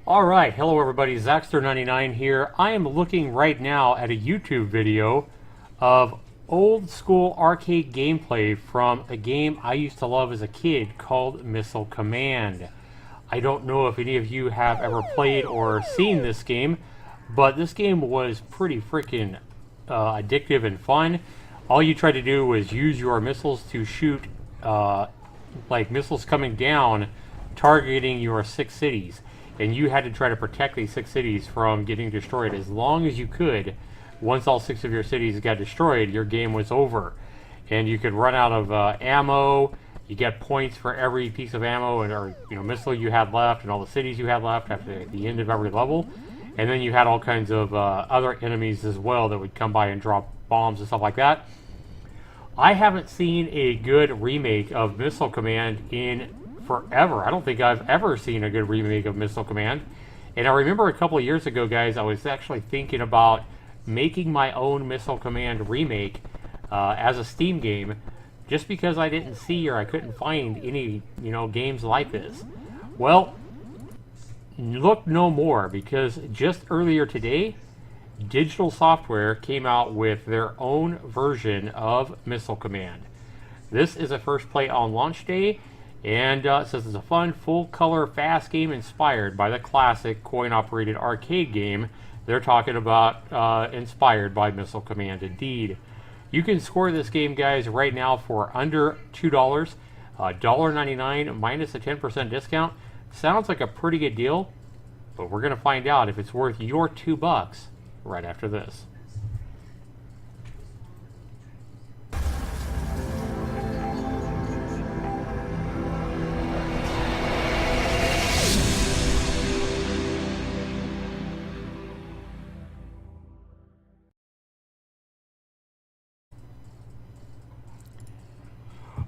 Alright, hello everybody, Zaxtor99 here. I am looking right now at a YouTube video of old school arcade gameplay from a game I used to love as a kid called Missile Command. I don't know if any of you have ever played or seen this game, but this game was pretty freaking addictive and fun. All you tried to do was use your missiles to shoot like missiles coming down targeting your 6 cities, and you had to try to protect these 6 cities from getting destroyed as long as you could. Once all 6 of your cities got destroyed, your game was over, and you could run out of ammo. You get points for every piece of ammo or missile you had left, and all the cities you had left after the end of every level. And then you had all kinds of other enemies as well that would come by and drop bombs and stuff like that. I haven't seen a good remake of Missile Command in forever. I don't think I've ever seen a good remake of Missile Command. And I remember a couple of years ago, guys, I was actually thinking about making my own Missile Command remake as a Steam game, just because I didn't see or I couldn't find any, games like this. Well, look no more, because just earlier today, Digital Software came out with their own version of Missile Command. This is a first play on launch day, and it says it's a fun, full-color, fast game inspired by the classic coin-operated arcade game. They're talking about inspired by Missile Command, indeed. You can score this game, guys, right now for under $2, $1.99 minus a 10% discount. Sounds like a pretty good deal, but we're going to find out if it's worth your $2 right after this.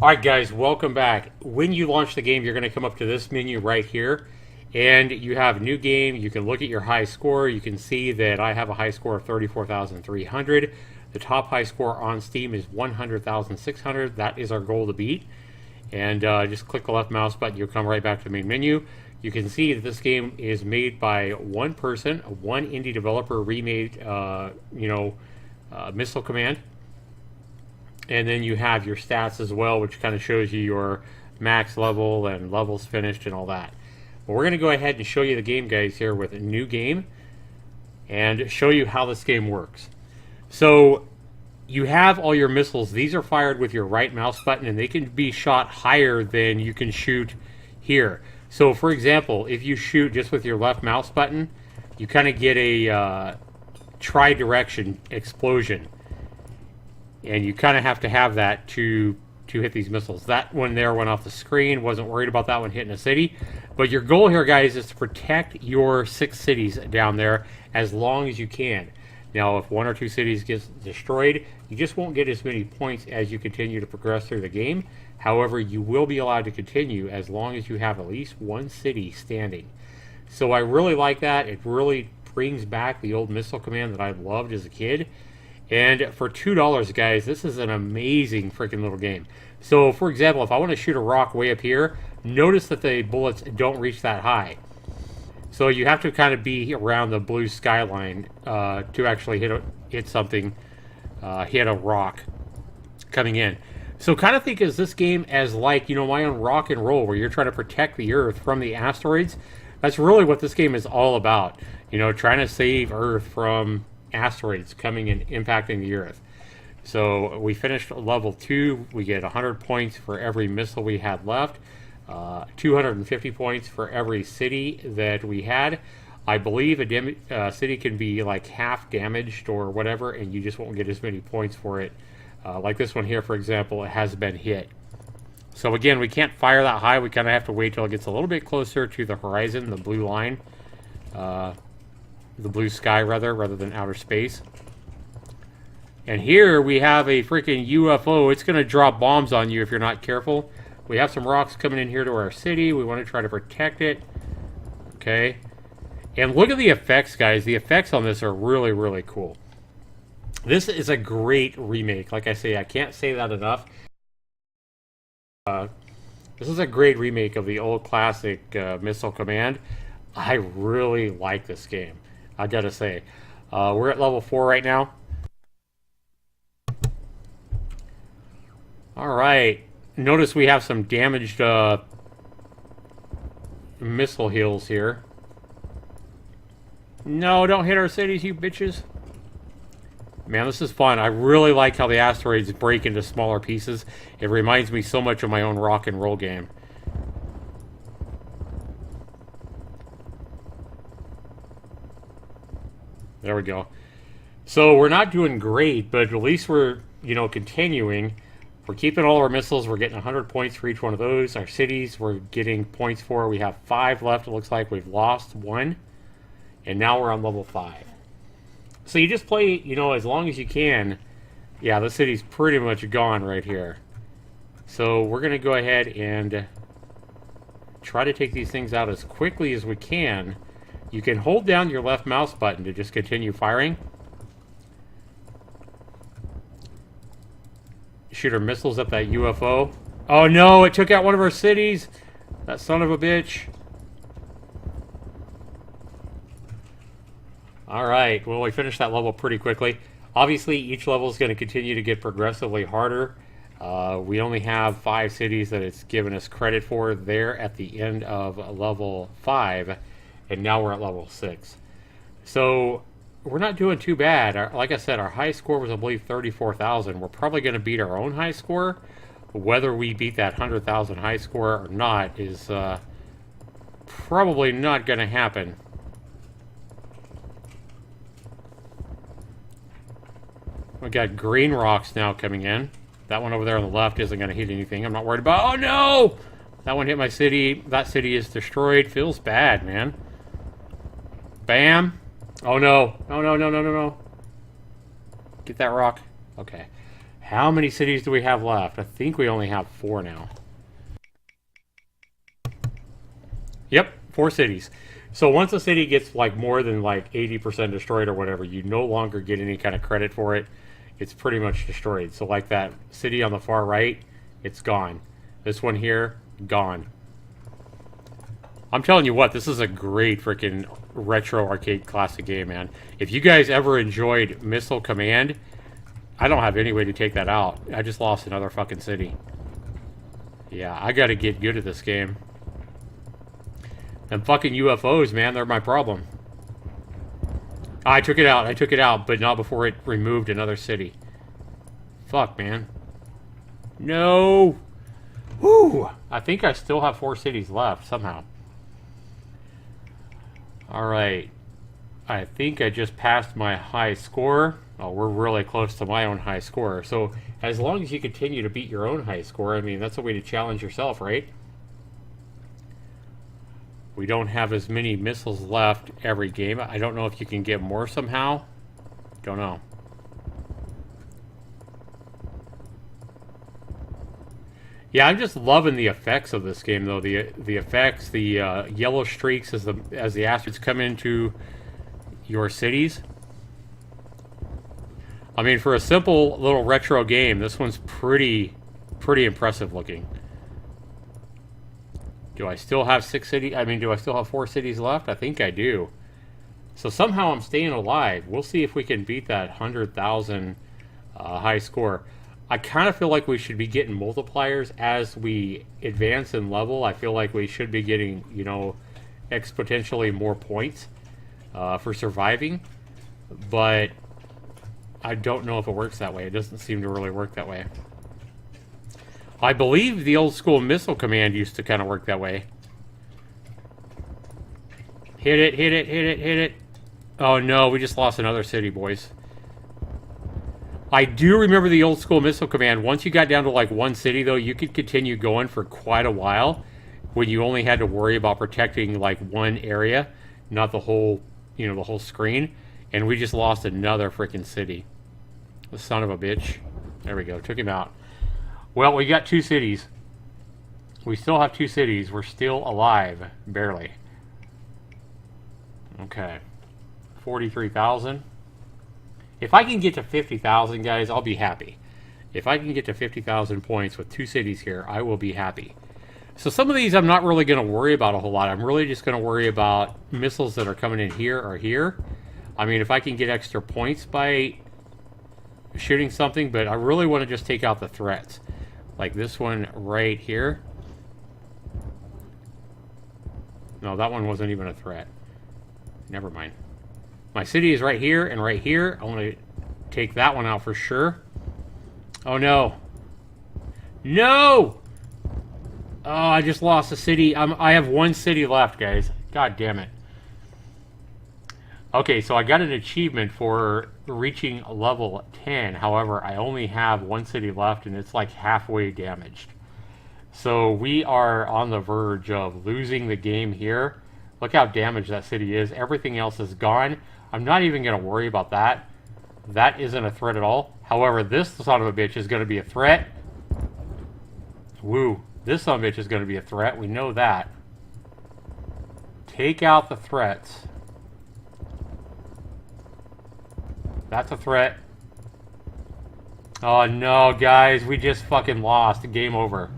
Alright guys, welcome back. When you launch the game, you're going to come up to this menu right here, and you have new game. You can look at your high score. You can see that I have a high score of 34,300. The top high score on Steam is 100,600. That is our goal to beat. And just click the left mouse button, you'll come right back to the main menu. You can see that this game is made by one person, one indie developer remade, Missile Command. And then you have your stats as well, which kind of shows you your max level and levels finished and all that. But we're going to go ahead and show you the game, guys, here with a new game and show you how this game works. So you have all your missiles. These are fired with your right mouse button, and they can be shot higher than you can shoot here. So, for example, if you shoot just with your left mouse button, you kind of get a tri-direction explosion. And you kind of have to have that to hit these missiles. That one there went off the screen. Wasn't worried about that one hitting a city. But your goal here, guys, is to protect your 6 cities down there as long as you can. Now, if 1 or 2 cities gets destroyed, you just won't get as many points as you continue to progress through the game. However, you will be allowed to continue as long as you have at least 1 city standing. So I really like that. It really brings back the old Missile Command that I loved as a kid. And for $2, guys, this is an amazing freaking little game. So, for example, if I want to shoot a rock way up here, notice that the bullets don't reach that high. So you have to kind of be around the blue skyline to actually hit something, hit a rock coming in. So kind of think of this game as like, my own rock and roll, where you're trying to protect the Earth from the asteroids. That's really what this game is all about. Trying to save Earth from asteroids coming and impacting the Earth. So we finished level 2. We get 100 points for every missile we had left, 250 points for every city that we had. I believe a city can be like half damaged or whatever, and you just won't get as many points for it. Like this one here, for example, it has been hit. So again, we can't fire that high. We kind of have to wait till it gets a little bit closer to the horizon, the blue line. The blue sky, rather than outer space. And here we have a freaking UFO. It's going to drop bombs on you if you're not careful. We have some rocks coming in here to our city. We want to try to protect it. Okay. And look at the effects, guys. The effects on this are really, really cool. This is a great remake. Like I say, I can't say that enough. This is a great remake of the old classic Missile Command. I really like this game, I gotta say. We're at level 4 right now. Alright. Notice we have some damaged missile hills here. No, don't hit our cities, you bitches. Man, this is fun. I really like how the asteroids break into smaller pieces. It reminds me so much of my own rock and roll game. There we go. So we're not doing great, but at least we're, you know, continuing. We're keeping all our missiles. We're getting 100 points for each one of those. Our cities, we're getting points for. We have 5 left. It looks like we've lost 1. And now we're on level 5. So you just play, you know, as long as you can. Yeah, the city's pretty much gone right here. So we're going to go ahead and try to take these things out as quickly as we can. You can hold down your left mouse button to just continue firing. Shoot our missiles at that UFO. Oh no, it took out one of our cities. That son of a bitch. Alright, well, we finished that level pretty quickly. Obviously, each level is going to continue to get progressively harder. We only have 5 cities that it's given us credit for there at the end of level 5, and now we're at level 6. So, we're not doing too bad. Like I said, our high score was, I believe, 34,000. We're probably going to beat our own high score. Whether we beat that 100,000 high score or not is probably not going to happen. We got green rocks now coming in. That one over there on the left isn't going to hit anything. I'm not worried about. Oh no! That one hit my city. That city is destroyed. Feels bad, man. Bam! Oh no! No, no, no, no, no, no. Get that rock. Okay. How many cities do we have left? I think we only have 4 now. Yep, 4 cities. So once a city gets like more than like 80% destroyed or whatever, you no longer get any kind of credit for it. It's pretty much destroyed. So like that city on the far right, it's gone. This one here, gone. I'm telling you what, this is a great freaking retro arcade classic game, man. If you guys ever enjoyed Missile Command, I don't have any way to take that out. I just lost another fucking city. Yeah, I gotta get good at this game. Them fucking UFOs, man, they're my problem. I took it out, but not before it removed another city. Fuck, man. No! Woo! I think I still have 4 cities left, somehow. Alright. I think I just passed my high score. Oh, we're really close to my own high score. So, as long as you continue to beat your own high score, I mean, that's a way to challenge yourself, right? We don't have as many missiles left every game. I don't know if you can get more somehow. Don't know. Yeah, I'm just loving the effects of this game, though. The effects, the yellow streaks as the asteroids come into your cities. I mean, for a simple little retro game, this one's pretty impressive looking. Do I still have 6 cities? I mean, do I still have 4 cities left? I think I do. So somehow I'm staying alive. We'll see if we can beat that 100,000 high score. I kind of feel like we should be getting multipliers as we advance in level. I feel like we should be getting, you know, exponentially more points for surviving. But I don't know if it works that way. It doesn't seem to really work that way. I believe the old school Missile Command used to kind of work that way. Hit it, hit it, hit it, hit it. Oh no, we just lost another city, boys. I do remember the old school Missile Command. Once you got down to like 1 city, though, you could continue going for quite a while when you only had to worry about protecting like 1 area, not the whole, you know, the whole screen. And we just lost another freaking city. The son of a bitch. There we go, took him out. Well, we got 2 cities. We still have 2 cities. We're still alive, barely. Okay. 43,000. If I can get to 50,000, guys, I'll be happy. If I can get to 50,000 points with 2 cities here, I will be happy. So some of these I'm not really going to worry about a whole lot. I'm really just going to worry about missiles that are coming in here or here. I mean, if I can get extra points by shooting something, but I really want to just take out the threats. Like this one right here. No, that one wasn't even a threat. Never mind. My city is right here and right here. I want to take that one out for sure. Oh no. No! Oh, I just lost a city. I have one city left, guys. God damn it. Okay, so I got an achievement for reaching level 10. However, I only have one city left, and it's like halfway damaged. So we are on the verge of losing the game here. Look how damaged that city is. Everything else is gone. I'm not even going to worry about that. That isn't a threat at all. However, this son of a bitch is going to be a threat. Woo. This son of a bitch is going to be a threat. We know that. Take out the threats. That's a threat. Oh no, guys. We just fucking lost. Game over.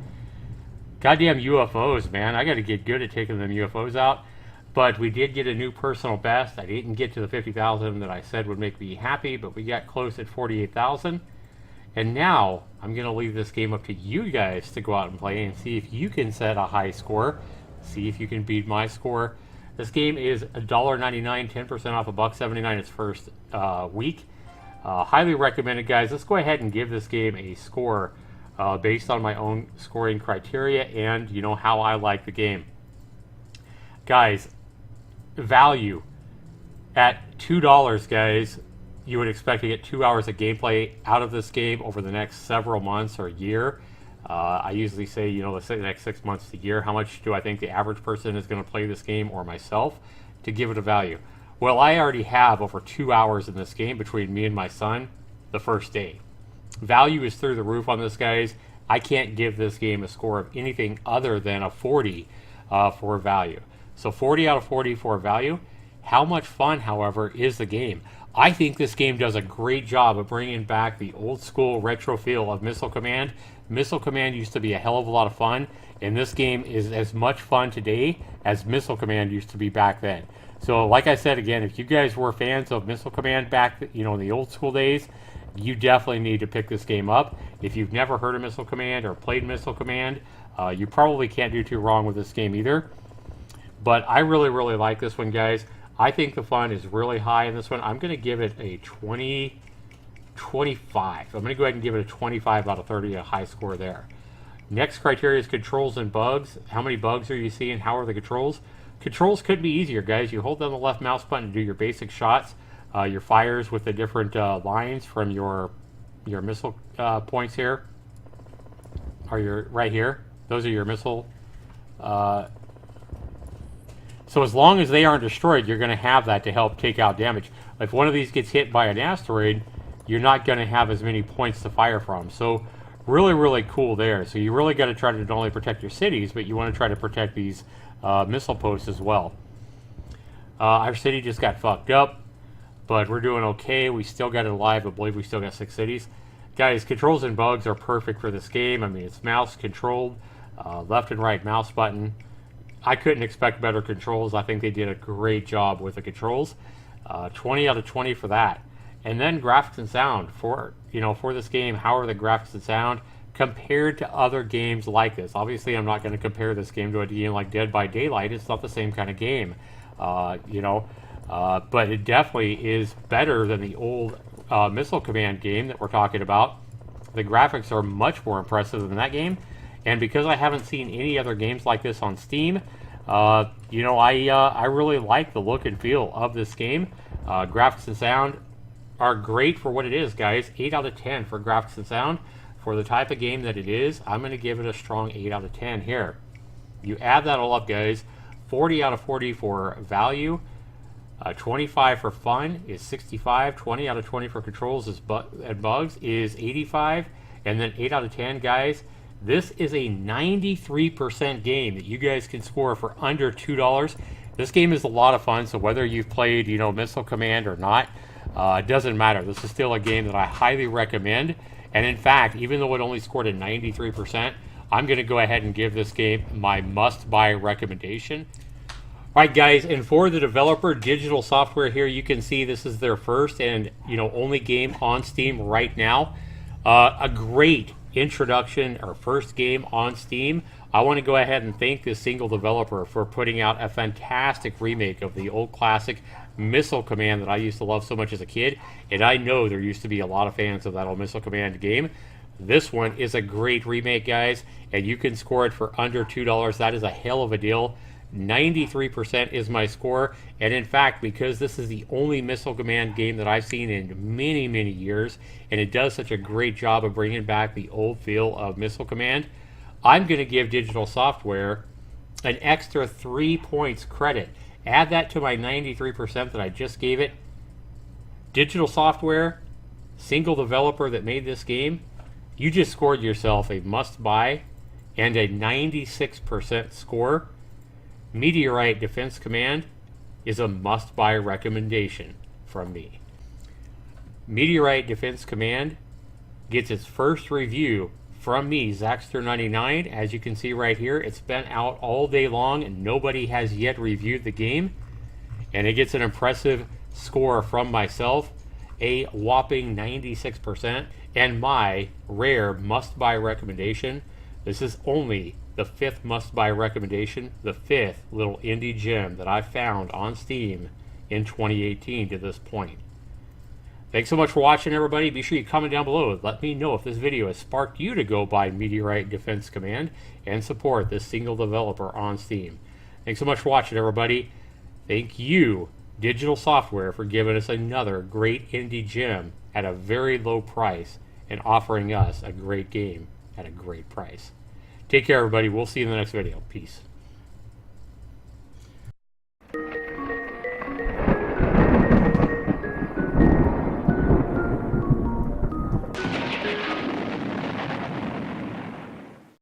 Goddamn UFOs, man. I got to get good at taking them UFOs out. But we did get a new personal best. I didn't get to the 50,000 that I said would make me happy, but we got close at 48,000. And now I'm going to leave this game up to you guys to go out and play and see if you can set a high score. See if you can beat my score. This game is $1.99, 10% off $1.79 its first week. Highly recommended, guys. Let's go ahead and give this game a score based on my own scoring criteria and, you know, how I like the game. Guys, value at $2, guys. You would expect to get 2 hours of gameplay out of this game over the next several months or a year. I usually say, you know, let's say the next 6 months to a year. How much do I think the average person is going to play this game, or myself, to give it a value? Well, I already have over 2 hours in this game between me and my son the first day. Value is through the roof on this, guys. I can't give this game a score of anything other than a 40 for value. So 40 out of 40 for value. How much fun, however, is the game? I think this game does a great job of bringing back the old school retro feel of Missile Command. Missile Command used to be a hell of a lot of fun, and this game is as much fun today as Missile Command used to be back then. So like I said, again, if you guys were fans of Missile Command back, you know, in the old school days, you definitely need to pick this game up. If you've never heard of Missile Command or played Missile Command, you probably can't do too wrong with this game either. But I really, really like this one, guys. I think the fun is really high in this one. I'm going to give it a 25. I'm going to go ahead and give it a 25 out of 30, a high score there. Next criteria is controls and bugs. How many bugs are you seeing? How are the controls? Controls could be easier, guys. You hold down the left mouse button to do your basic shots, your fires with the different lines from your missile points here. Are your right here? Those are your missile. So as long as they aren't destroyed, you're going to have that to help take out damage. If one of these gets hit by an asteroid, you're not going to have as many points to fire from. So really, really cool there. So you really got to try to not only protect your cities, but you want to try to protect these missile posts as well. Our city just got fucked up, but we're doing okay. We still got it alive. I believe we still got 6 cities. Guys, controls and bugs are perfect for this game. I mean, it's mouse controlled, left and right mouse button. I couldn't expect better controls. I think they did a great job with the controls. 20 out of 20 for that. And then graphics and sound for this game. How are the graphics and sound compared to other games like this? Obviously, I'm not going to compare this game to a game like Dead by Daylight. It's not the same kind of game, but it definitely is better than the old Missile Command game that we're talking about. The graphics are much more impressive than that game. And because I haven't seen any other games like this on Steam, I really like the look and feel of this game. Graphics and sound are great for what it is, guys. 8 out of 10 for graphics and sound. For the type of game that it is, I'm going to give it a strong 8 out of 10 here. You add that all up, guys. 40 out of 40 for value. 25 for fun is 65. 20 out of 20 for controls and bugs is 85. And then 8 out of 10, guys. This is a 93% game that you guys can score for under $2. This game is a lot of fun, so whether you've played, Missile Command or not, it doesn't matter. This is still a game that I highly recommend. And in fact, even though it only scored a 93%, I'm going to go ahead and give this game my must-buy recommendation. All right, guys, and for the developer, Digital Software here, you can see this is their first and only game on Steam right now. A great introduction or first game on Steam. I want to go ahead and thank this single developer for putting out a fantastic remake of the old classic Missile Command that I used to love so much as a kid, and I know there used to be a lot of fans of that old Missile Command game. This one is a great remake, guys, and you can score it for under $2. That is a hell of a deal. 93% is my score, and in fact, because this is the only Missile Command game that I've seen in many, many years, and it does such a great job of bringing back the old feel of Missile Command, I'm going to give Digital Software an extra 3 points credit. Add that to my 93% that I just gave it. Digital Software, single developer that made this game, you just scored yourself a must-buy and a 96% score. Meteorite Defense Command is a must-buy recommendation from me. Meteorite Defense Command gets its first review from me, Zaxtor99. As you can see right here, it's been out all day long and nobody has yet reviewed the game. And it gets an impressive score from myself, a whopping 96%. And my rare must-buy recommendation, this is only the 5th must-buy recommendation, the 5th little indie gem that I found on Steam in 2018 to this point. Thanks so much for watching, everybody. Be sure you comment down below. Let me know if this video has sparked you to go buy Meteorite Defense Command and support this single developer on Steam. Thanks so much for watching, everybody. Thank you, Digital Software, for giving us another great indie gem at a very low price and offering us a great game at a great price. Take care, everybody. We'll see you in the next video. Peace.